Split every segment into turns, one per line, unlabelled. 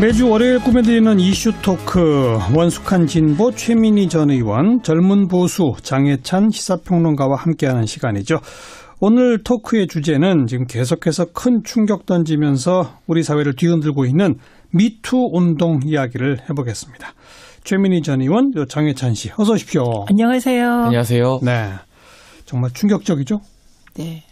매주 월요일 꾸며드리는 이슈 토크, 원숙한 진보 최민희 전 의원, 젊은 보수 장해찬 시사평론가와 함께하는 시간이죠. 오늘 토크의 주제는 지금 계속해서 큰 충격 던지면서 우리 사회를 뒤흔들고 있는 미투 운동 이야기를 해보겠습니다. 최민희 전 의원, 장해찬 씨, 어서 오십시오.
안녕하세요.
안녕하세요.
네, 정말 충격적이죠?
네.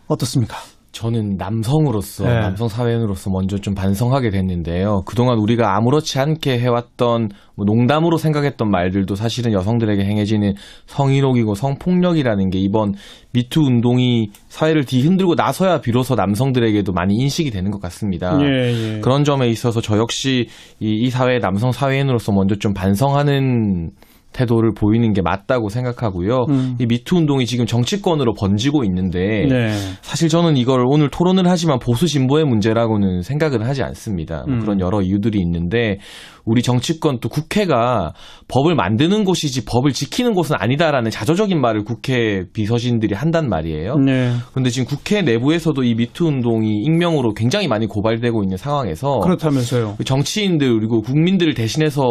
어떻습니까?
저는 남성으로서,
네.
남성 사회인으로서 먼저 좀 반성하게 됐는데요. 그동안 우리가 아무렇지 않게 해왔던, 농담으로 생각했던 말들도 사실은 여성들에게 행해지는 성희롱이고 성폭력이라는 게 이번 미투 운동이 사회를 뒤흔들고 나서야 비로소 남성들에게도 많이 인식이 되는 것 같습니다.
예.
그런 점에 있어서 저 역시 이 사회의 남성 사회인으로서 먼저 좀 반성하는 태도를 보이는 게 맞다고 생각하고요. 이 미투 운동이 지금 정치권으로 번지고 있는데
네.
사실 저는 이걸 오늘 토론을 하지만 보수 진보의 문제라고는 생각을 하지 않습니다. 그런 여러 이유들이 있는데 우리 정치권 또 국회가 법을 만드는 곳이지 법을 지키는 곳은 아니다라는 자조적인 말을 국회 비서진들이 한단 말이에요.
네.
그런데 지금 국회 내부에서도 이 미투 운동이 익명으로 굉장히 많이 고발되고 있는 상황에서
그렇다면서요.
정치인들 그리고 국민들을 대신해서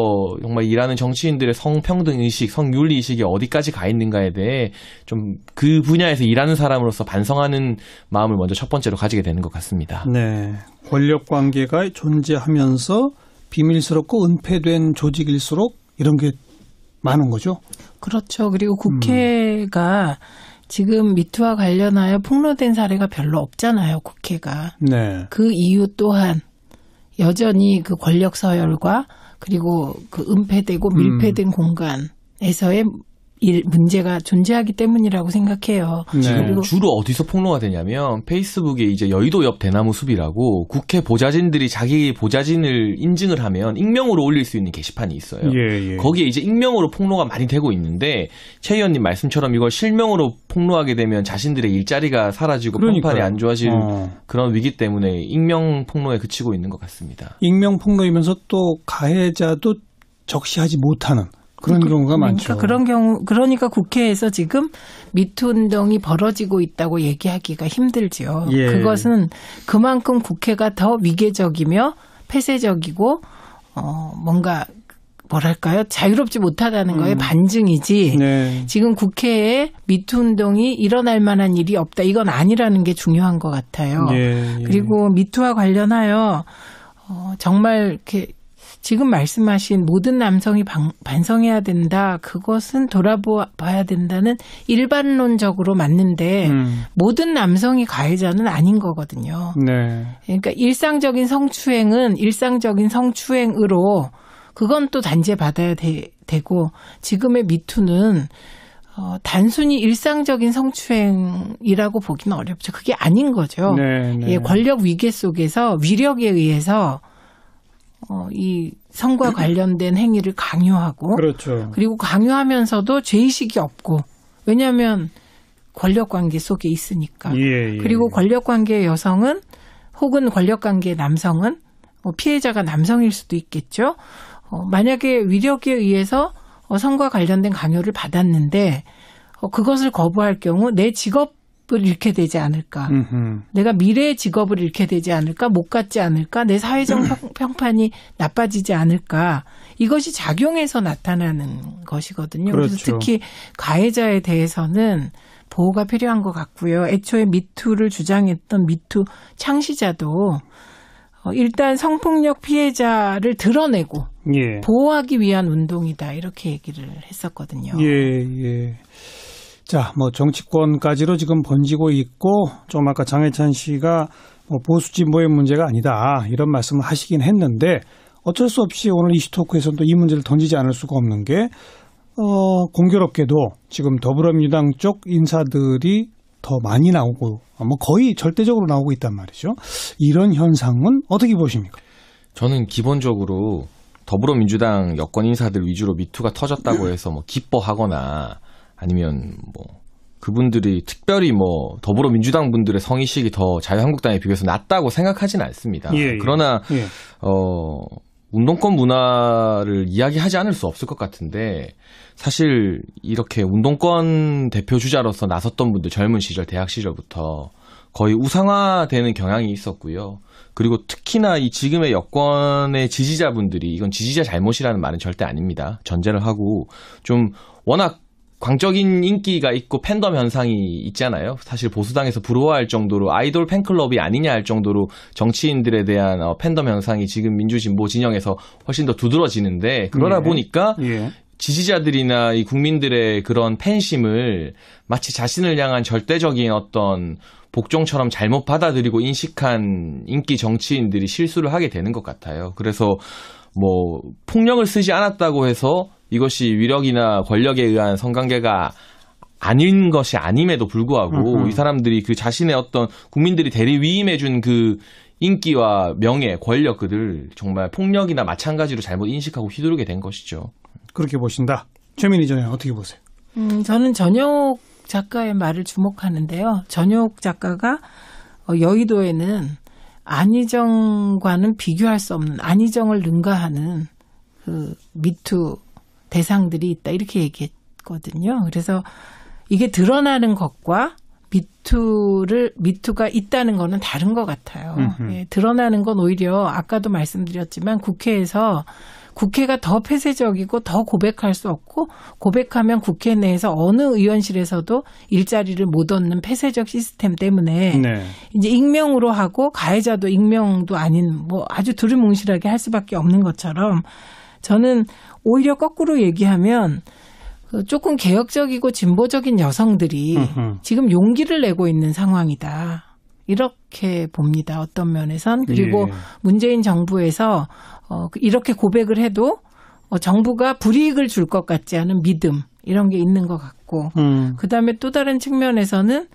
정말 일하는 정치인들의 성평등 의식, 성윤리 의식이 어디까지 가 있는가에 대해 좀 그 분야에서 일하는 사람으로서 반성하는 마음을 먼저 첫 번째로 가지게 되는 것 같습니다.
네. 권력 관계가 존재하면서 비밀스럽고 은폐된 조직일수록 이런 게 많은 거죠?
그렇죠. 그리고 국회가 지금 미투와 관련하여 폭로된 사례가 별로 없잖아요. 국회가.
네.
그 이유 또한 여전히 그 권력 서열과 그리고 그 은폐되고 밀폐된 공간에서의 문제가 존재하기 때문이라고 생각해요.
네.
그리고
주로 어디서 폭로가 되냐면 페이스북에 이제 여의도 옆 대나무 숲이라고 국회 보좌진들이 자기 보좌진을 인증을 하면 익명으로 올릴 수 있는 게시판이 있어요.
예.
거기에 이제 익명으로 폭로가 많이 되고 있는데 최 의원님 말씀처럼 이걸 실명으로 폭로하게 되면 자신들의 일자리가 사라지고 평판이 안 좋아질 그런 위기 때문에 익명 폭로에 그치고 있는 것 같습니다.
익명 폭로이면서 또 가해자도 적시하지 못하는 그런 경우가 많죠.
그러니까 국회에서 지금 미투 운동이 벌어지고 있다고 얘기하기가 힘들죠.
예.
그것은 그만큼 국회가 더 위계적이며 폐쇄적이고 뭔가 뭐랄까요? 자유롭지 못하다는 거에 반증이지.
네.
지금 국회에 미투 운동이 일어날 만한 일이 없다. 이건 아니라는 게 중요한 것 같아요.
예.
그리고 미투와 관련하여 정말 이렇게 지금 말씀하신 모든 남성이 반성해야 된다. 그것은 돌아봐야 된다는 일반론적으로 맞는데 모든 남성이 가해자는 아닌 거거든요.
네.
그러니까 일상적인 성추행은 일상적인 성추행으로 그건 또 단죄받아야 되고 지금의 미투는 단순히 일상적인 성추행이라고 보기는 어렵죠. 그게 아닌 거죠.
네.
예, 권력 위계 속에서 위력에 의해서 이 성과 관련된 행위를 강요하고
그렇죠.
그리고 강요하면서도 죄의식이 없고 왜냐하면 권력관계 속에 있으니까.
예.
그리고 권력관계의 여성은 혹은 권력관계의 남성은 피해자가 남성일 수도 있겠죠. 만약에 위력에 의해서 성과 관련된 강요를 받았는데 그것을 거부할 경우 내 직업을 잃게 되지 않을까. 내가 미래의 직업을 잃게 되지 않을까. 못 갖지 않을까. 내 사회적 평판이 나빠지지 않을까. 이것이 작용해서 나타나는 것이거든요.
그렇죠.
그래서 특히 가해자에 대해서는 보호가 필요한 것 같고요. 애초에 미투를 주장했던 미투 창시자도 일단 성폭력 피해자를 드러내고
예.
보호하기 위한 운동이다. 이렇게 얘기를 했었거든요.
예. 자, 정치권까지로 지금 번지고 있고, 좀 아까 장해찬 씨가 보수 진보의 문제가 아니다, 이런 말씀을 하시긴 했는데, 어쩔 수 없이 오늘 이슈토크에서는 또 이 문제를 던지지 않을 수가 없는 게, 공교롭게도 지금 더불어민주당 쪽 인사들이 더 많이 나오고, 거의 절대적으로 나오고 있단 말이죠. 이런 현상은 어떻게 보십니까?
저는 기본적으로 더불어민주당 여권 인사들 위주로 미투가 터졌다고 해서 기뻐하거나 아니면 그분들이 특별히 더불어민주당 분들의 성의식이 더 자유한국당에 비교해서 낫다고 생각하지는 않습니다.
예.
그러나 운동권 문화를 이야기하지 않을 수 없을 것 같은데 사실 이렇게 운동권 대표 주자로서 나섰던 분들 젊은 시절 대학 시절부터 거의 우상화되는 경향이 있었고요. 그리고 특히나 이 지금의 여권의 지지자분들이 이건 지지자 잘못이라는 말은 절대 아닙니다. 전제를 하고 좀 워낙 광적인 인기가 있고 팬덤 현상이 있잖아요. 사실 보수당에서 부러워할 정도로 아이돌 팬클럽이 아니냐 할 정도로 정치인들에 대한 팬덤 현상이 지금 민주진보 진영에서 훨씬 더 두드러지는데 그러다 보니까 지지자들이나 이 국민들의 그런 팬심을 마치 자신을 향한 절대적인 어떤 복종처럼 잘못 받아들이고 인식한 인기 정치인들이 실수를 하게 되는 것 같아요. 그래서 뭐 폭력을 쓰지 않았다고 해서 이것이 위력이나 권력에 의한 성관계가 아닌 것이 아님에도 불구하고 이 사람들이 그 자신의 어떤 국민들이 대리 위임해준 그 인기와 명예, 권력들을 정말 폭력이나 마찬가지로 잘못 인식하고 휘두르게 된 것이죠.
그렇게 보신다. 최민희 전에 어떻게 보세요?
저는 전역 작가의 말을 주목하는데요. 전역 작가가 여의도에는 안희정과는 비교할 수 없는 안희정을 능가하는 그 미투 대상들이 있다 이렇게 얘기했거든요. 그래서 이게 드러나는 것과 미투가 있다는 거는 다른 것 같아요. 예, 드러나는 건 오히려 아까도 말씀드렸지만 국회가 더 폐쇄적이고 더 고백할 수 없고 고백하면 국회 내에서 어느 의원실에서도 일자리를 못 얻는 폐쇄적 시스템 때문에 이제 익명으로 하고 가해자도 익명도 아닌 뭐 아주 두루뭉실하게 할 수밖에 없는 것처럼 저는 오히려 거꾸로 얘기하면 조금 개혁적이고 진보적인 여성들이 지금 용기를 내고 있는 상황이다. 이렇게 봅니다. 어떤 면에선. 그리고 문재인 정부에서 이렇게 고백을 해도 정부가 불이익을 줄 것 같지 않은 믿음 이런 게 있는 것 같고 그다음에 또 다른 측면에서는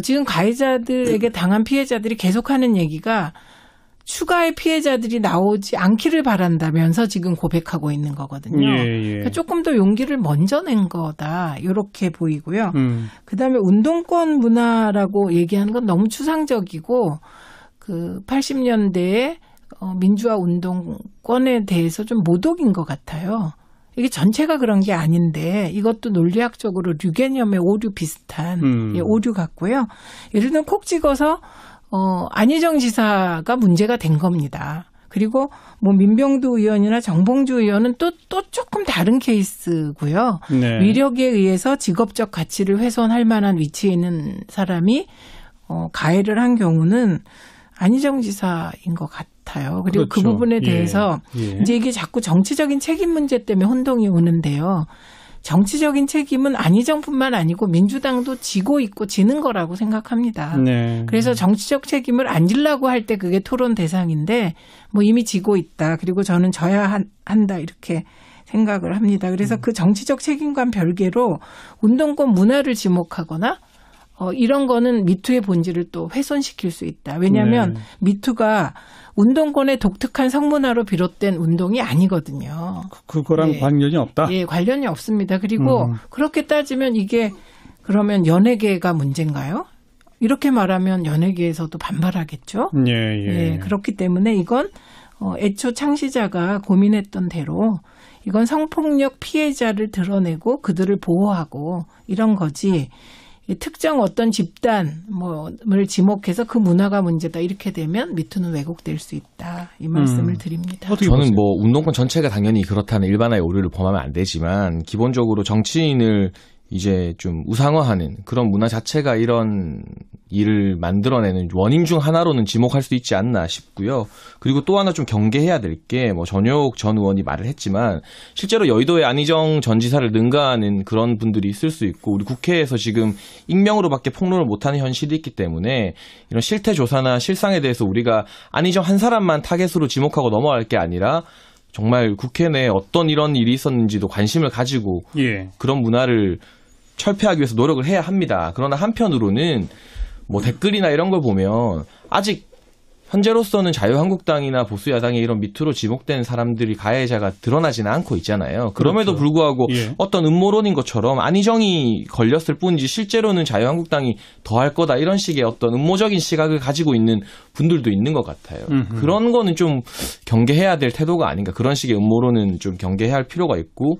지금 가해자들에게 당한 피해자들이 계속하는 얘기가 추가의 피해자들이 나오지 않기를 바란다면서 지금 고백하고 있는 거거든요. 그러니까 조금 더 용기를 먼저 낸 거다. 이렇게 보이고요. 그다음에 운동권 문화라고 얘기하는 건 너무 추상적이고 그 80년대에 민주화 운동권에 대해서 좀 모독인 것 같아요. 이게 전체가 그런 게 아닌데 이것도 논리학적으로 류개념의 오류 비슷한 오류 같고요. 예를 들면 콕 찍어서 안희정 지사가 문제가 된 겁니다. 그리고 뭐 민병두 의원이나 정봉주 의원은 또 조금 다른 케이스고요. 위력에 의해서 직업적 가치를 훼손할 만한 위치에 있는 사람이 가해를 한 경우는 안희정 지사인 것 같아요. 그리고
그렇죠.
그 부분에 대해서 이제 이게 자꾸 정치적인 책임 문제 때문에 혼동이 오는데요. 정치적인 책임은 안희정뿐만 아니고 민주당도 지고 있고 지는 거라고 생각합니다. 그래서 정치적 책임을 안 지려고 할 때 그게 토론 대상인데 뭐 이미 지고 있다. 그리고 저는 져야 한다 이렇게 생각을 합니다. 그래서 그 정치적 책임과는 별개로 운동권 문화를 지목하거나 이런 거는 미투의 본질을 또 훼손시킬 수 있다. 왜냐하면 미투가 운동권의 독특한 성문화로 비롯된 운동이 아니거든요.
그거랑 관련이 없다?
예, 관련이 없습니다. 그리고 그렇게 따지면 이게 그러면 연예계가 문제인가요? 이렇게 말하면 연예계에서도 반발하겠죠. 예, 그렇기 때문에 이건 애초 창시자가 고민했던 대로 이건 성폭력 피해자를 드러내고 그들을 보호하고 이런 거지. 특정 어떤 집단을 지목해서 그 문화가 문제다 이렇게 되면 미투는 왜곡될 수 있다 이 말씀을 드립니다.
저는 뭐 운동권 전체가 당연히 그렇다는 일반화의 오류를 범하면 안 되지만 기본적으로 정치인을 이제 좀 우상화하는 그런 문화 자체가 이런 일을 만들어내는 원인 중 하나로는 지목할 수 있지 않나 싶고요. 그리고 또 하나 좀 경계해야 될 게 뭐 전효옥 전 의원이 말을 했지만 실제로 여의도의 안희정 전 지사를 능가하는 그런 분들이 있을 수 있고 우리 국회에서 지금 익명으로밖에 폭로를 못하는 현실이 있기 때문에 이런 실태 조사나 실상에 대해서 우리가 안희정 한 사람만 타겟으로 지목하고 넘어갈 게 아니라 정말 국회 내에 어떤 이런 일이 있었는지도 관심을 가지고 그런 문화를 철폐하기 위해서 노력을 해야 합니다. 그러나 한편으로는 뭐 댓글이나 이런 걸 보면 아직 현재로서는 자유한국당이나 보수야당의 이런 미투로 지목된 사람들이 가해자가 드러나지는 않고 있잖아요. 그럼에도 불구하고 어떤 음모론인 것처럼 안희정이 걸렸을 뿐이지 실제로는 자유한국당이 더 할 거다 이런 식의 어떤 음모적인 시각을 가지고 있는 분들도 있는 것 같아요. 그런 거는 좀 경계해야 될 태도가 아닌가. 그런 식의 음모론은 좀 경계해야 할 필요가 있고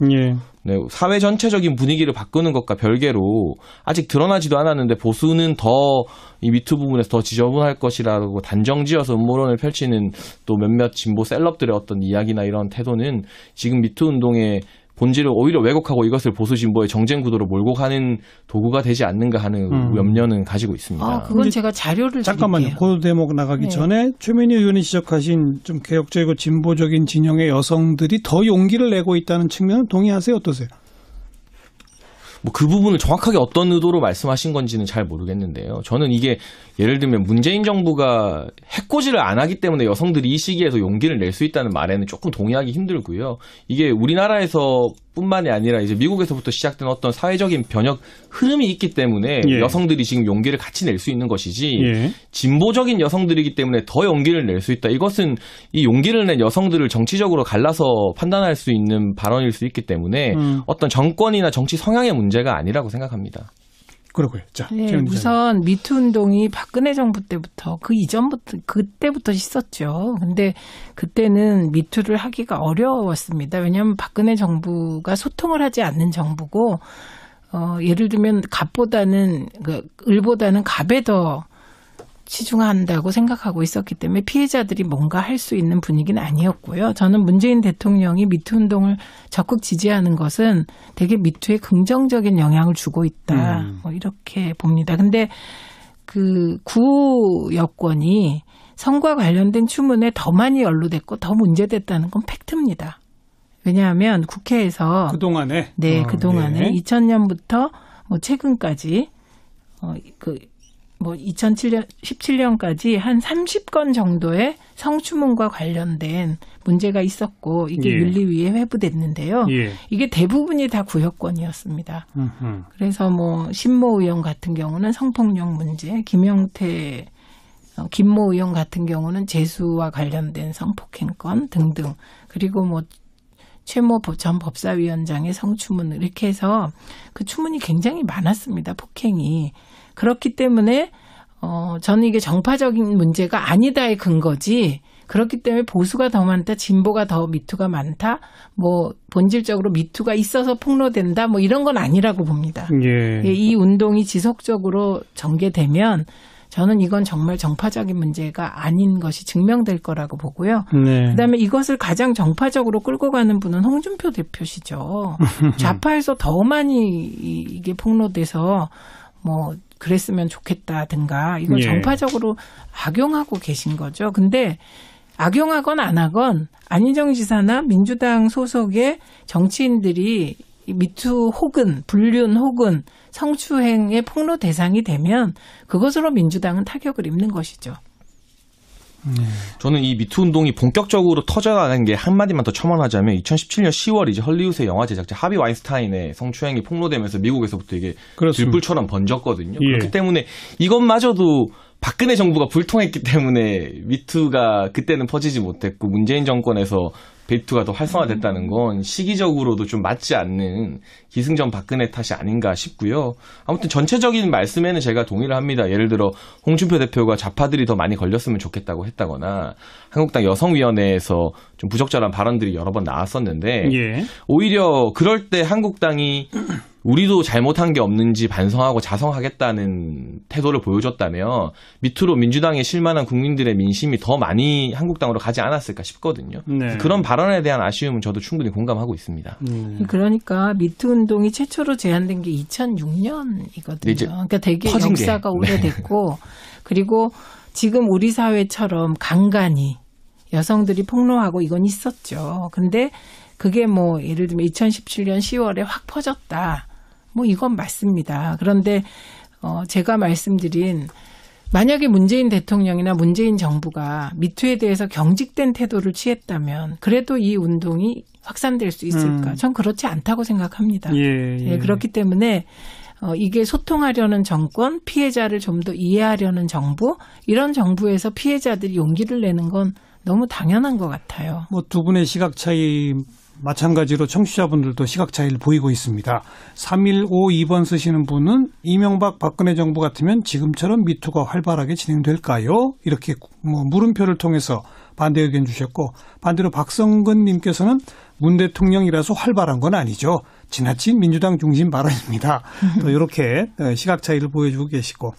네, 사회 전체적인 분위기를 바꾸는 것과 별개로 아직 드러나지도 않았는데 보수는 더 이 미투 부분에서 더 지저분할 것이라고 단정지어서 음모론을 펼치는 또 몇몇 진보 셀럽들의 어떤 이야기나 이런 태도는 지금 미투 운동의 본질을 오히려 왜곡하고 이것을 보수 진보의 정쟁 구도로 몰고 가는 도구가 되지 않는가 하는 염려는 가지고 있습니다.
그건 제가 자료를
잠깐만요.
드릴게요.
그 대목 나가기
네.
전에 최민희 의원이 지적하신 좀 개혁적이고 진보적인 진영의 여성들이 더 용기를 내고 있다는 측면은 동의하세요? 어떠세요?
뭐 그 부분을 정확하게 어떤 의도로 말씀하신 건지는 잘 모르겠는데요. 저는 이게 예를 들면 문재인 정부가 해코지를 안 하기 때문에 여성들이 이 시기에서 용기를 낼 수 있다는 말에는 조금 동의하기 힘들고요. 이게 우리나라에서 뿐만이 아니라 이제 미국에서부터 시작된 어떤 사회적인 변혁 흐름이 있기 때문에
예.
여성들이 지금 용기를 같이 낼 수 있는 것이지
예.
진보적인 여성들이기 때문에 더 용기를 낼 수 있다. 이것은 이 용기를 낸 여성들을 정치적으로 갈라서 판단할 수 있는 발언일 수 있기 때문에 어떤 정권이나 정치 성향의 문제가 아니라고 생각합니다.
그러고요. 자,
네, 우선 미투 운동이 박근혜 정부 때부터 그 이전부터 그때부터 있었죠. 근데 그때는 미투를 하기가 어려웠습니다. 왜냐하면 박근혜 정부가 소통을 하지 않는 정부고 예를 들면 을보다는 갑에 더 치중한다고 생각하고 있었기 때문에 피해자들이 뭔가 할 수 있는 분위기는 아니었고요. 저는 문재인 대통령이 미투 운동을 적극 지지하는 것은 되게 미투에 긍정적인 영향을 주고 있다. 뭐 이렇게 봅니다. 근데 그 구 여권이 성과 관련된 추문에 더 많이 연루됐고 더 문제됐다는 건 팩트입니다. 왜냐하면 국회에서
그동안에
그동안에 2000년부터 뭐 최근까지 2017년까지 한 30건 정도의 성추문과 관련된 문제가 있었고 이게 윤리위에 회부됐는데요. 이게 대부분이 다 구여권이었습니다. 그래서 뭐 신모 의원 같은 경우는 성폭력 문제, 김모 의원 같은 경우는 재수와 관련된 성폭행건 등등, 그리고 뭐 최모 전 법사위원장의 성추문, 이렇게 해서 그 추문이 굉장히 많았습니다. 폭행이. 그렇기 때문에 저는 이게 정파적인 문제가 아니다의 근거지, 그렇기 때문에 보수가 더 많다, 진보가 더 미투가 많다, 뭐 본질적으로 미투가 있어서 폭로된다, 뭐 이런 건 아니라고 봅니다. 이 운동이 지속적으로 전개되면 저는 이건 정말 정파적인 문제가 아닌 것이 증명될 거라고 보고요. 그다음에 이것을 가장 정파적으로 끌고 가는 분은 홍준표 대표시죠. 좌파에서 더 많이 이게 폭로돼서 뭐 그랬으면 좋겠다든가 이걸 정파적으로 악용하고 계신 거죠. 근데 악용하건 안 하건 안희정 지사나 민주당 소속의 정치인들이 미투 혹은 불륜 혹은 성추행의 폭로 대상이 되면 그것으로 민주당은 타격을 입는 것이죠.
저는 이 미투 운동이 본격적으로 터져나간 게 한마디만 더 첨언하자면 2017년 10월 이제 헐리우드의 영화 제작자 하비 와인스타인의 성추행이 폭로되면서 미국에서부터 이게 들불처럼 번졌거든요. 그렇기 때문에 이것마저도 박근혜 정부가 불통했기 때문에 미투가 그때는 퍼지지 못했고 문재인 정권에서 미투가 더 활성화됐다는 건 시기적으로도 좀 맞지 않는 기승전 박근혜 탓이 아닌가 싶고요. 아무튼 전체적인 말씀에는 제가 동의를 합니다. 예를 들어 홍준표 대표가 좌파들이 더 많이 걸렸으면 좋겠다고 했다거나 한국당 여성위원회에서 좀 부적절한 발언들이 여러 번 나왔었는데 오히려 그럴 때 한국당이 우리도 잘못한 게 없는지 반성하고 자성하겠다는 태도를 보여줬다면 미투로 민주당에 실만한 국민들의 민심이 더 많이 한국당으로 가지 않았을까 싶거든요. 그런 발언에 대한 아쉬움은 저도 충분히 공감하고 있습니다.
그러니까 미투 운동이 최초로 제안된 게 2006년이거든요. 그러니까 되게 역사가 오래됐고 그리고 지금 우리 사회처럼 간간히 여성들이 폭로하고 이건 있었죠. 근데 그게 뭐 예를 들면 2017년 10월에 확 퍼졌다. 뭐 이건 맞습니다. 그런데 제가 말씀드린 만약에 문재인 대통령이나 문재인 정부가 미투에 대해서 경직된 태도를 취했다면 그래도 이 운동이 확산될 수 있을까? 전 그렇지 않다고 생각합니다. 그렇기 때문에 이게 소통하려는 정권, 피해자를 좀 더 이해하려는 정부, 이런 정부에서 피해자들이 용기를 내는 건 너무 당연한 것 같아요.
뭐 두 분의 시각 차이 마찬가지로 청취자분들도 시각 차이를 보이고 있습니다. 3152번 쓰시는 분은 이명박 박근혜 정부 같으면 지금처럼 미투가 활발하게 진행될까요? 이렇게 뭐 물음표를 통해서 반대 의견 주셨고 반대로 박성근 님께서는 문 대통령이라서 활발한 건 아니죠. 지나친 민주당 중심 발언입니다. 또 이렇게 시각 차이를 보여주고 계시고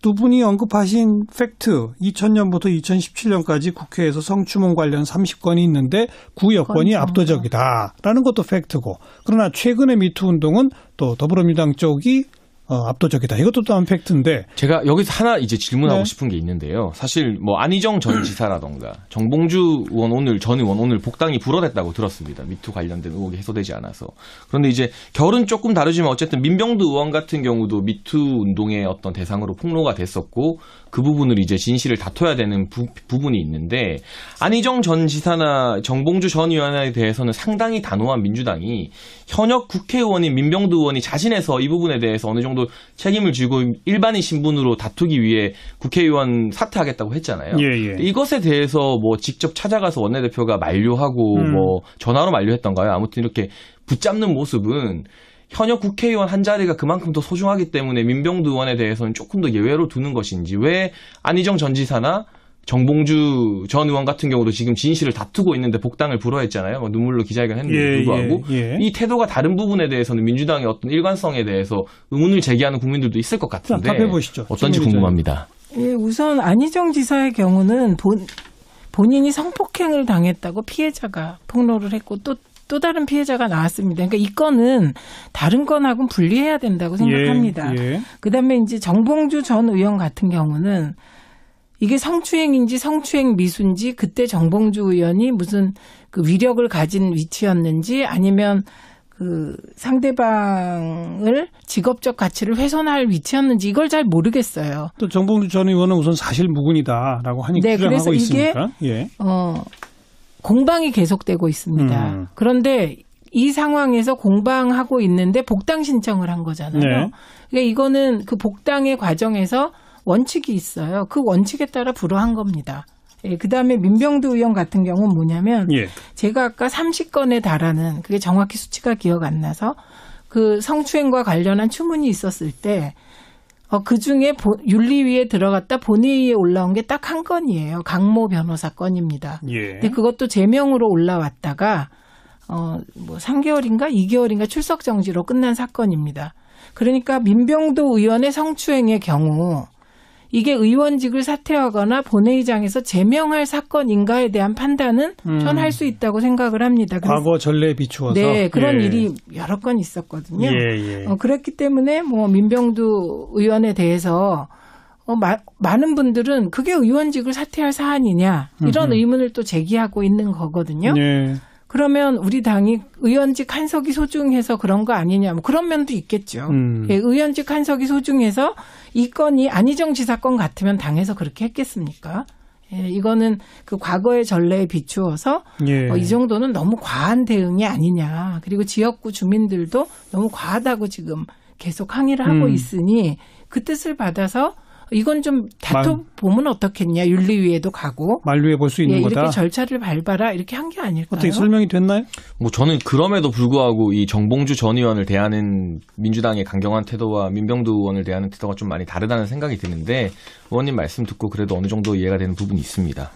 두 분이 언급하신 팩트 2000년부터 2017년까지 국회에서 성추문 관련 30건이 있는데 구여건이 압도적이다라는 것도 팩트고 그러나 최근의 미투 운동은 또 더불어민주당 쪽이 압도적이다. 이것도 또한 팩트인데.
제가 여기서 하나 이제 질문하고
네.
싶은 게 있는데요. 사실 뭐 안희정 전 지사라던가 정봉주 의원 전 의원 오늘 복당이 불어댔다고 들었습니다. 미투 관련된 의혹이 해소되지 않아서. 그런데 이제 결은 조금 다르지만 어쨌든 민병두 의원 같은 경우도 미투 운동의 어떤 대상으로 폭로가 됐었고 그 부분을 이제 진실을 다퉈야 되는 부분이 있는데 안희정 전 지사나 정봉주 전 의원에 대해서는 상당히 단호한 민주당이 현역 국회의원인 민병두 의원이 자신해서 이 부분에 대해서 어느 정도 책임을 지고 일반인 신분으로 다투기 위해 국회의원 사퇴하겠다고 했잖아요.
예.
이것에 대해서 뭐 직접 찾아가서 원내대표가 만류하고 뭐 전화로 만류했던가요? 아무튼 이렇게 붙잡는 모습은 현역 국회의원 한 자리가 그만큼 더 소중하기 때문에 민병두 의원에 대해서는 조금 더 예외로 두는 것인지 왜 안희정 전 지사나 정봉주 전 의원 같은 경우도 지금 진실을 다투고 있는데 복당을 불허했잖아요. 뭐 눈물로 기자회견 했는데 불구하고 이 태도가 다른 부분에 대해서는 민주당의 어떤 일관성에 대해서 의문을 제기하는 국민들도 있을 것 같은데
답해보시죠.
어떤지 궁금합니다.
예, 우선 안희정 지사의 경우는 본인이 성폭행을 당했다고 피해자가 폭로를 했고 또 다른 피해자가 나왔습니다. 그러니까 이 건은 다른 건하고는 분리해야 된다고 생각합니다. 그다음에 이제 정봉주 전 의원 같은 경우는 이게 성추행인지 성추행 미수인지 그때 정봉주 의원이 무슨 그 위력을 가진 위치였는지 아니면 그 상대방을 직업적 가치를 훼손할 위치였는지 이걸 잘 모르겠어요.
또 정봉주 전 의원은 우선 사실 무근이다라고 하니 주장하고 있으니까.
이게 공방이 계속되고 있습니다. 그런데 이 상황에서 공방하고 있는데 복당 신청을 한 거잖아요.
네.
그러니까 이거는 그 복당의 과정에서 원칙이 있어요. 그 원칙에 따라 불허한 겁니다. 예, 그다음에 민병두 의원 같은 경우는 뭐냐면 제가 아까 30건에 달하는 그게 정확히 수치가 기억 안 나서 그 성추행과 관련한 추문이 있었을 때 그중에 윤리위에 들어갔다 본회의에 올라온 게 딱 한 건이에요. 강모 변호사 건입니다. 근데 그것도 제명으로 올라왔다가 뭐 3개월인가 2개월인가 출석 정지로 끝난 사건입니다. 그러니까 민병두 의원의 성추행의 경우 이게 의원직을 사퇴하거나 본회의장에서 제명할 사건인가에 대한 판단은 전 할 수 있다고 생각을 합니다.
과거 전례에 비추어서.
네, 그런 일이 여러 건 있었거든요. 그렇기 때문에 뭐 민병두 의원에 대해서 많은 분들은 그게 의원직을 사퇴할 사안이냐 이런 의문을 또 제기하고 있는 거거든요. 그러면 우리 당이 의원직 한 석이 소중해서 그런 거 아니냐, 뭐 그런 면도 있겠죠. 예, 의원직 한 석이 소중해서 이 건이 안희정 지사 건 같으면 당에서 그렇게 했겠습니까? 예, 이거는 그 과거의 전례에 비추어서 이 정도는 너무 과한 대응이 아니냐. 그리고 지역구 주민들도 너무 과하다고 지금 계속 항의를 하고 있으니 그 뜻을 받아서 이건 좀 다퉈보면 어떻겠냐. 윤리위에도 가고.
만류해 볼 수 있는 거다.
이렇게 절차를 밟아라. 이렇게 한 게 아닐까요?
어떻게 설명이 됐나요?
뭐 저는 그럼에도 불구하고 이 정봉주 전 의원을 대하는 민주당의 강경한 태도와 민병두 의원을 대하는 태도가 좀 많이 다르다는 생각이 드는데 의원님 말씀 듣고 그래도 어느 정도 이해가 되는 부분이 있습니다.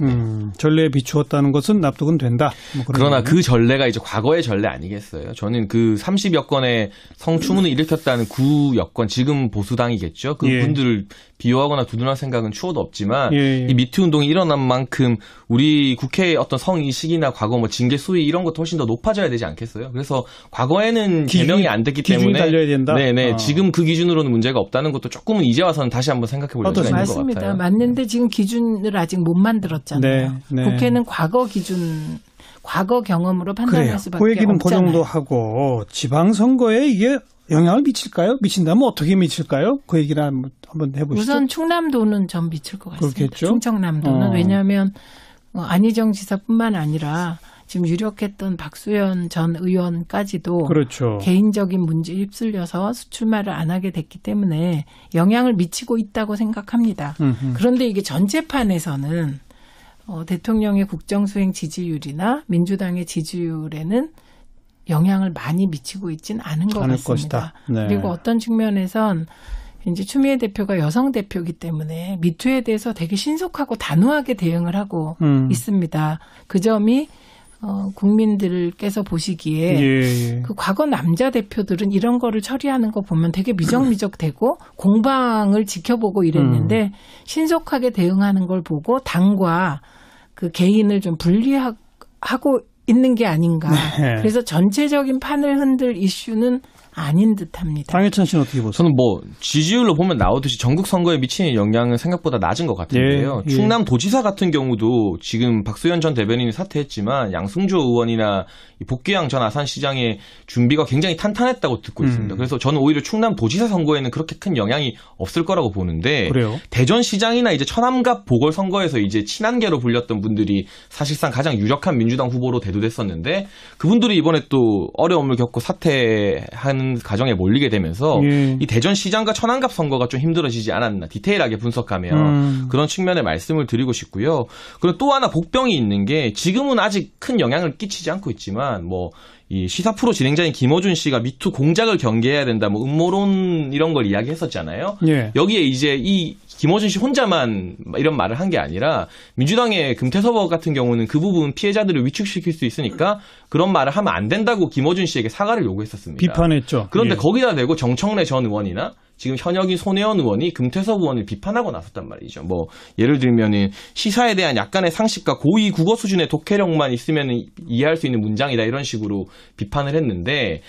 전례에 비추었다는 것은 납득은 된다. 뭐
그러나 그 전례가 이제 과거의 전례 아니겠어요? 저는 그 30여 건의 성추문을 일으켰다는 구 여건, 지금 보수당이겠죠. 그 분들을 비호하거나 두둔할 생각은 추호도 없지만 이 미투 운동이 일어난 만큼 우리 국회의 어떤 성인식이나 과거 뭐 징계 수위 이런 것도 훨씬 더 높아져야 되지 않겠어요? 그래서 과거에는 제명이 안 됐기 때문에
달려야 된다.
네네 지금 그 기준으로는 문제가 없다는 것도 조금은 이제 와서는 다시 한번 생각해 볼 필요가 있는 것 같아요.
맞습니다. 맞는데 지금 기준을 아직 못 만들었잖아요. 국회는 과거 기준, 과거 경험으로 판단할 수밖에
그 얘기는
없잖아요.
그 정도 하고 지방선거에 이게 영향을 미칠까요? 미친다면 어떻게 미칠까요? 그 얘기를 한번 해보시죠.
우선 충남도는 전 미칠 것 같습니다.
그렇겠죠?
충청남도는. 왜냐하면 안희정 지사뿐만 아니라 지금 유력했던 박수현 전 의원까지도 개인적인 문제에 휩쓸려서 수출마를 안 하게 됐기 때문에 영향을 미치고 있다고 생각합니다. 그런데 이게 전체판에서는 대통령의 국정수행 지지율이나 민주당의 지지율에는 영향을 많이 미치고 있지는 않은 것 같습니다. 그리고 어떤 측면에선 이제 추미애 대표가 여성 대표이기 때문에 미투에 대해서 되게 신속하고 단호하게 대응을 하고 있습니다. 그 점이 국민들께서 보시기에
예.
그 과거 남자 대표들은 이런 거를 처리하는 거 보면 되게 미적미적되고 공방을 지켜보고 이랬는데 신속하게 대응하는 걸 보고 당과 그 개인을 좀 분리하고 있는 게 아닌가.
네.
그래서 전체적인 판을 흔들 이슈는 아닌 듯합니다.
장해찬 씨는 어떻게 보세요?
저는 뭐 지지율로 보면 나오듯이 전국 선거에 미치는 영향은 생각보다 낮은 것 같은데요.
예.
충남 도지사 같은 경우도 지금 박수현 전 대변인이 사퇴했지만 양승조 의원이나 복귀양 전 아산시장의 준비가 굉장히 탄탄했다고 듣고 있습니다. 그래서 저는 오히려 충남 도지사 선거에는 그렇게 큰 영향이 없을 거라고 보는데
그래요?
대전시장이나 이제 천암갑 보궐선거에서 이제 친한계로 불렸던 분들이 사실상 가장 유력한 민주당 후보로 대두됐었는데 그분들이 이번에 또 어려움을 겪고 사퇴한 과정에 몰리게 되면서
예.
이 대전시장과 천안갑 선거가 좀 힘들어지지 않았나 디테일하게 분석하면 그런 측면의 말씀을 드리고 싶고요. 그리고 또 하나 복병이 있는 게 지금은 아직 큰 영향을 끼치지 않고 있지만 뭐 이 시사 프로 진행자인 김어준 씨가 미투 공작을 경계해야 된다, 뭐 음모론 이런 걸 이야기했었잖아요.
예.
여기에 이제 이 김어준 씨 혼자만 이런 말을 한 게 아니라 민주당의 금태섭 같은 경우는 그 부분 피해자들을 위축시킬 수 있으니까 그런 말을 하면 안 된다고 김어준 씨에게 사과를 요구했었습니다.
비판했죠.
그런데
예.
거기다 대고 정청래 전 의원이나 지금 현역인 손혜원 의원이 금태섭 의원을 비판하고 나섰단 말이죠. 뭐 예를 들면은 시사에 대한 약간의 상식과 고위 국어 수준의 독해력만 있으면 이해할 수 있는 문장이다 이런 식으로 비판을 했는데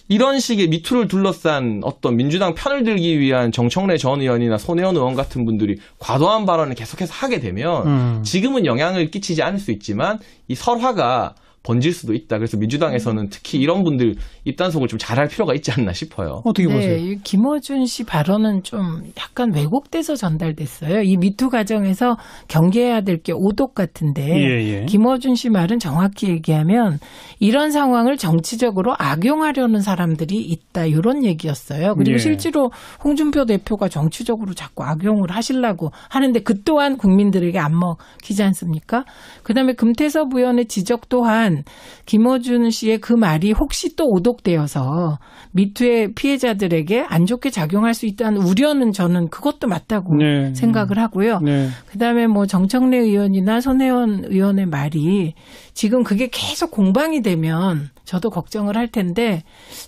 이런 식의 미투를 둘러싼 어떤 민주당 편을 들기 위한 정청래 전 의원이나 손혜원 의원 같은 분들이 과도한 발언을 계속해서 하게 되면 지금은 영향을 끼치지 않을 수 있지만 이 설화가 번질 수도 있다. 그래서 민주당에서는 특히 이런 분들 입단속을 좀 잘할 필요가 있지 않나 싶어요.
어떻게 보세요?
이 김어준 씨 발언은 좀 약간 왜곡돼서 전달됐어요. 이 미투 과정에서 경계해야 될 게 오독 같은데
예.
김어준 씨 말은 정확히 얘기하면 이런 상황을 정치적으로 악용하려는 사람들이 있다. 이런 얘기였어요. 그리고
예.
실제로 홍준표 대표가 정치적으로 자꾸 악용을 하시려고 하는데 그 또한 국민들에게 안 먹히지 않습니까? 그다음에 금태섭 의원의 지적 또한 김어준 씨의 그 말이 혹시 또 오독되어서 미투의 피해자들에게 안 좋게 작용할 수 있다는 우려는 저는 그것도 맞다고
네.
생각을 하고요.
네.
그다음에 뭐 정청래 의원이나 손혜원 의원의 말이 지금 그게 계속 공방이 되면 저도 걱정을 할 텐데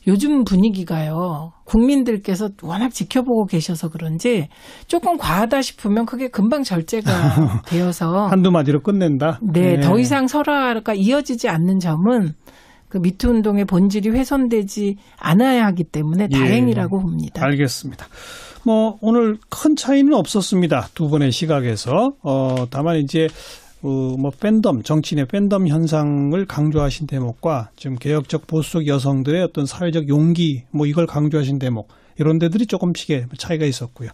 요즘 분위기가요. 국민들께서 워낙 지켜보고 계셔서 그런지 조금 과하다 싶으면 그게 금방 절제가 되어서
한두 마디로 끝낸다?
네, 더 이상 설화가 이어지지 않는 점은 그 미투 운동의 본질이 훼손되지 않아야 하기 때문에 다행이라고 봅니다.
알겠습니다. 뭐 오늘 큰 차이는 없었습니다. 두 분의 시각에서. 다만 이제 뭐 팬덤, 정치인의 팬덤 현상을 강조하신 대목과 지금 개혁적 보수적 여성들의 어떤 사회적 용기, 뭐 이걸 강조하신 대목, 이런 데들이 조금씩의 차이가 있었고요.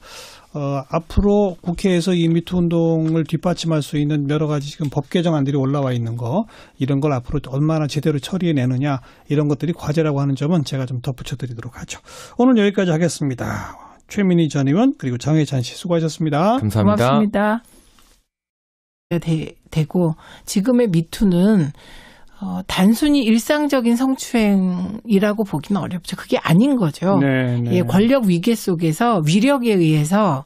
앞으로 국회에서 이 미투 운동을 뒷받침할 수 있는 여러 가지 지금 법 개정안들이 올라와 있는 거, 이런 걸 앞으로 얼마나 제대로 처리해내느냐, 이런 것들이 과제라고 하는 점은 제가 좀 덧붙여 드리도록 하죠. 오늘 여기까지 하겠습니다. 최민희 전 의원 그리고 장해찬 씨 수고하셨습니다.
감사합니다.
고맙습니다. 되고 지금의 미투는 단순히 일상적인 성추행이라고 보기는 어렵죠. 그게 아닌 거죠.
네.
예, 권력 위계 속에서 위력에 의해서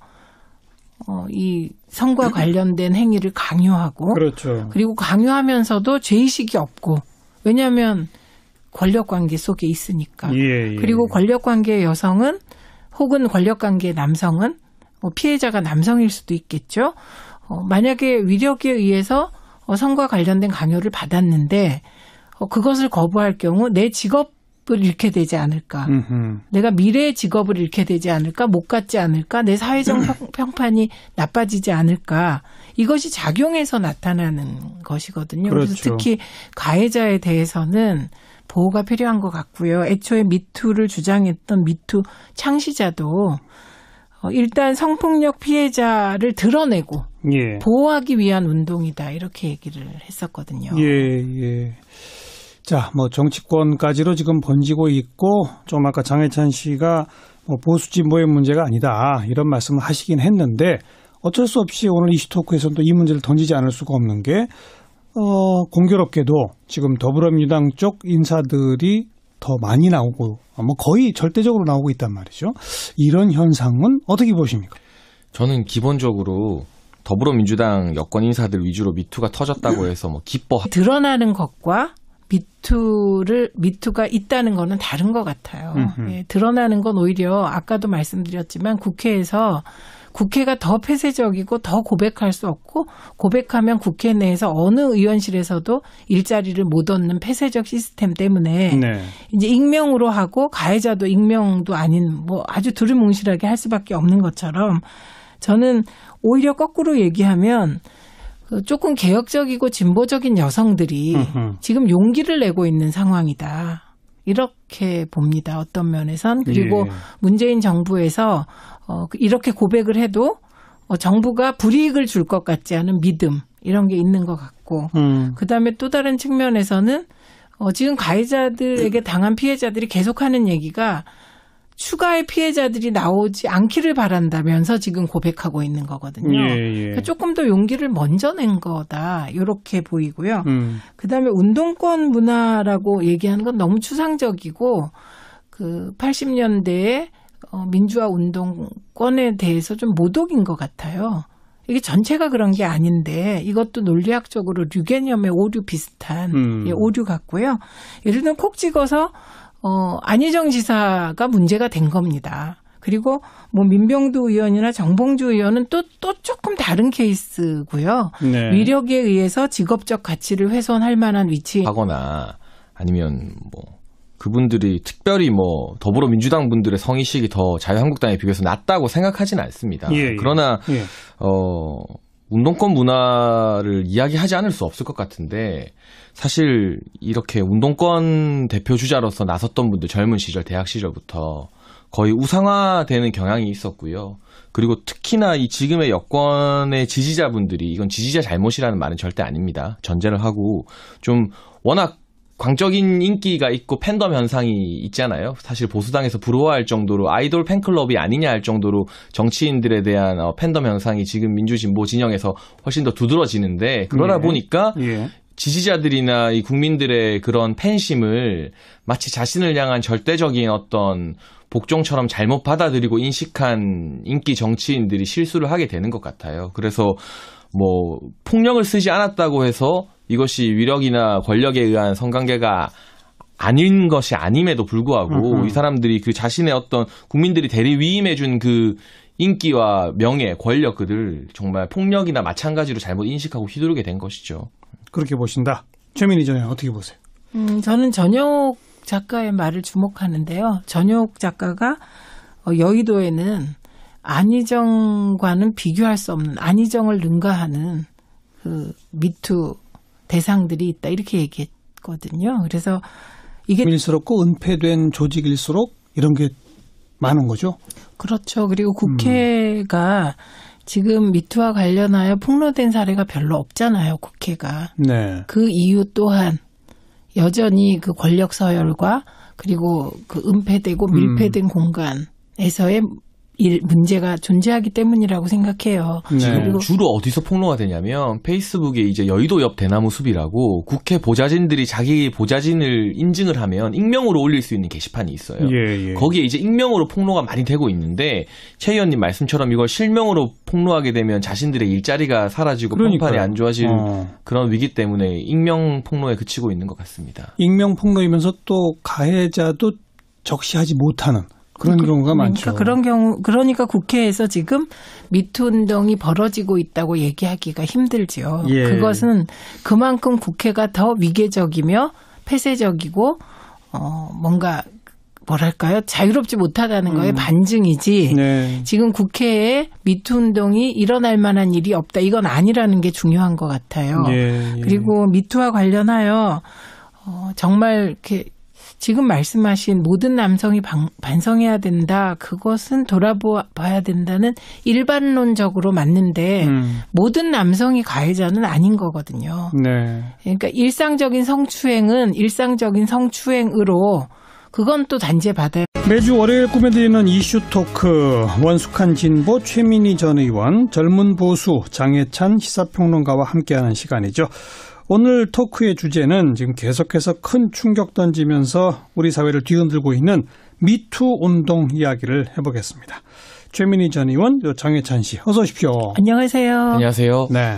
이 성과 관련된 행위를 강요하고
그렇죠.
그리고 강요하면서도 죄의식이 없고 왜냐하면 권력관계 속에 있으니까.
예.
그리고 권력관계의 여성은 혹은 권력관계의 남성은 피해자가 남성일 수도 있겠죠. 만약에 위력에 의해서 성과 관련된 강요를 받았는데 그것을 거부할 경우 내 직업을 잃게 되지 않을까. 내가 미래의 직업을 잃게 되지 않을까. 못 갖지 않을까. 내 사회적 평판이 나빠지지 않을까. 이것이 작용해서 나타나는 것이거든요.
그렇죠.
그래서 특히 가해자에 대해서는 보호가 필요한 것 같고요. 애초에 미투를 주장했던 미투 창시자도 일단 성폭력 피해자를 드러내고
예.
보호하기 위한 운동이다 이렇게 얘기를 했었거든요.
예. 자, 뭐 정치권까지로 지금 번지고 있고 좀 아까 장해찬 씨가 뭐 보수 진보의 문제가 아니다 이런 말씀을 하시긴 했는데 어쩔 수 없이 오늘 이슈토크에서는 또 이 문제를 던지지 않을 수가 없는 게 공교롭게도 지금 더불어민주당 쪽 인사들이 더 많이 나오고 뭐 거의 절대적으로 나오고 있단 말이죠. 이런 현상은 어떻게 보십니까?
저는 기본적으로 더불어민주당 여권 인사들 위주로 미투가 터졌다고 해서 뭐 기뻐.
드러나는 것과 미투가 있다는 거는 다른 것 같아요. 예, 드러나는 건 오히려 아까도 말씀드렸지만 국회가 더 폐쇄적이고 더 고백할 수 없고 고백하면 국회 내에서 어느 의원실에서도 일자리를 못 얻는 폐쇄적 시스템 때문에 네. 이제 익명으로 하고 가해자도 익명도 아닌 뭐 아주 두루뭉실하게 할 수밖에 없는 것처럼 저는 오히려 거꾸로 얘기하면 조금 개혁적이고 진보적인 여성들이 지금 용기를 내고 있는 상황이다. 이렇게 봅니다. 어떤 면에선. 그리고 예. 문재인 정부에서 이렇게 고백을 해도 정부가 불이익을 줄 것 같지 않은 믿음 이런 게 있는 것 같고 그다음에 또 다른 측면에서는 지금 가해자들에게 당한 피해자들이 계속하는 얘기가 추가의 피해자들이 나오지 않기를 바란다면서 지금 고백하고 있는 거거든요. 예, 예. 그러니까 조금 더 용기를 먼저 낸 거다. 이렇게 보이고요. 그다음에 운동권 문화라고 얘기하는 건 너무 추상적이고 그 80년대에 민주화 운동권에 대해서 좀 모독인 것 같아요. 이게 전체가 그런 게 아닌데 이것도 논리학적으로 류개념의 오류 비슷한 오류 같고요. 예를 들면 콕 찍어서 안희정 지사가 문제가 된 겁니다. 그리고 뭐 민병두 의원이나 정봉주 의원은 또 조금 다른 케이스고요. 네. 위력에 의해서 직업적 가치를 훼손할 만한 위치에
하거나 아니면 뭐 그분들이 특별히 뭐 더불어민주당 분들의 성의식이 더 자유한국당에 비교해서 낮다고 생각하지는 않습니다. 예, 예. 그러나 예. 운동권 문화를 이야기하지 않을 수 없을 것 같은데 사실 이렇게 운동권 대표 주자로서 나섰던 분들 젊은 시절 대학 시절부터 거의 우상화되는 경향이 있었고요. 그리고 특히나 이 지금의 여권의 지지자분들이 이건 지지자 잘못이라는 말은 절대 아닙니다. 전제를 하고 좀 워낙 광적인 인기가 있고 팬덤 현상이 있잖아요. 사실 보수당에서 부러워할 정도로 아이돌 팬클럽이 아니냐 할 정도로 정치인들에 대한 팬덤 현상이 지금 민주진보 진영에서 훨씬 더 두드러지는데 그러다 보니까 지지자들이나 이 국민들의 그런 팬심을 마치 자신을 향한 절대적인 어떤 복종처럼 잘못 받아들이고 인식한 인기 정치인들이 실수를 하게 되는 것 같아요. 그래서 뭐 폭력을 쓰지 않았다고 해서 이것이 위력이나 권력에 의한 성관계가 아닌 것이 아님에도 불구하고 이 사람들이 그 자신의 어떤 국민들이 대리 위임해준 그 인기와 명예, 권력들을 정말 폭력이나 마찬가지로 잘못 인식하고 휘두르게 된 것이죠.
그렇게 보신다. 최민희 전 의원 어떻게 보세요?
저는 전혁 작가의 말을 주목하는데요. 전혁 작가가 여의도에는 안희정과는 비교할 수 없는 안희정을 능가하는 그 미투 대상들이 있다 이렇게 얘기했거든요. 그래서 이게
밀스럽고 은폐된 조직일수록 이런 게 많은 거죠.
그렇죠. 그리고 국회가 지금 미투와 관련하여 폭로된 사례가 별로 없잖아요. 국회가. 네. 그 이유 또한 여전히 그 권력 서열과 그리고 그 은폐되고 밀폐된 공간에서의 문제가 존재하기 때문이라고 생각해요.
지금 그리고 주로 어디서 폭로가 되냐면 페이스북에 이제 여의도 옆 대나무 숲이라고 국회 보좌진들이 자기 보좌진을 인증을 하면 익명으로 올릴 수 있는 게시판이 있어요. 예, 예. 거기에 이제 익명으로 폭로가 많이 되고 있는데 최 의원님 말씀처럼 이걸 실명으로 폭로하게 되면 자신들의 일자리가 사라지고 평판이 안 좋아질 그런 위기 때문에 익명 폭로에 그치고 있는 것 같습니다.
익명 폭로이면서 또 가해자도 적시하지 못하는 그런 경우가 많죠.
그러니까 국회에서 지금 미투 운동이 벌어지고 있다고 얘기하기가 힘들죠. 예. 그것은 그만큼 국회가 더 위계적이며 폐쇄적이고 뭔가 뭐랄까요? 자유롭지 못하다는 거에 반증이지. 네. 지금 국회에 미투 운동이 일어날 만한 일이 없다. 이건 아니라는 게 중요한 것 같아요. 예. 그리고 미투와 관련하여 정말 이렇게 지금 말씀하신 모든 남성이 반성해야 된다. 그것은 돌아봐야 된다는 일반론적으로 맞는데 모든 남성이 가해자는 아닌 거거든요. 네. 그러니까 일상적인 성추행은 일상적인 성추행으로 그건 또 단죄받아야.
매주 월요일 꾸며드리는 이슈 토크 원숙한 진보 최민희 전 의원 젊은 보수 장해찬 시사평론가와 함께하는 시간이죠. 오늘 토크의 주제는 지금 계속해서 큰 충격 던지면서 우리 사회를 뒤흔들고 있는 미투 운동 이야기를 해보겠습니다. 최민희 전 의원, 장해찬 씨, 어서 오십시오.
안녕하세요.
안녕하세요.
네,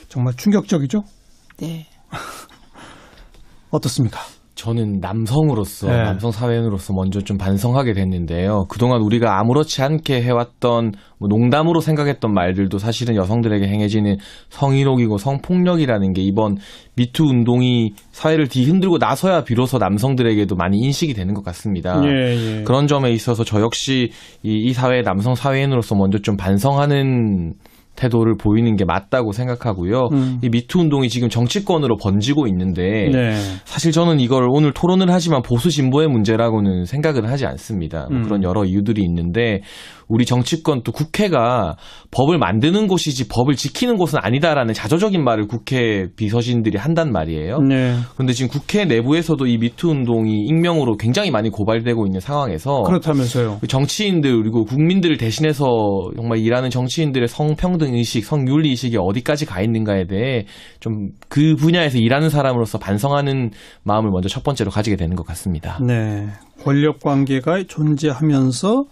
정말 충격적이죠?
네.
어떻습니까?
저는 남성으로서,
네.
남성 사회인으로서 먼저 좀 반성하게 됐는데요. 그동안 우리가 아무렇지 않게 해왔던 농담으로 생각했던 말들도 사실은 여성들에게 행해지는 성희롱이고 성폭력이라는 게 이번 미투 운동이 사회를 뒤흔들고 나서야 비로소 남성들에게도 많이 인식이 되는 것 같습니다.
예.
그런 점에 있어서 저 역시 이 사회의 남성 사회인으로서 먼저 좀 반성하는 태도를 보이는 게 맞다고 생각하고요. 이 미투 운동이 지금 정치권으로 번지고 있는데
네.
사실 저는 이걸 오늘 토론을 하지만 보수 진보의 문제라고는 생각은 하지 않습니다. 그런 여러 이유들이 있는데 우리 정치권 또 국회가 법을 만드는 곳이지 법을 지키는 곳은 아니다라는 자조적인 말을 국회 비서진들이 한단 말이에요.
네.
그런데 지금 국회 내부에서도 이 미투 운동이 익명으로 굉장히 많이 고발되고 있는 상황에서
그렇다면서요.
정치인들 그리고 국민들을 대신해서 정말 일하는 정치인들의 성평등 의식, 성윤리 의식이 어디까지 가 있는가에 대해 좀 그 분야에서 일하는 사람으로서 반성하는 마음을 먼저 첫 번째로 가지게 되는 것 같습니다.
네. 권력 관계가 존재하면서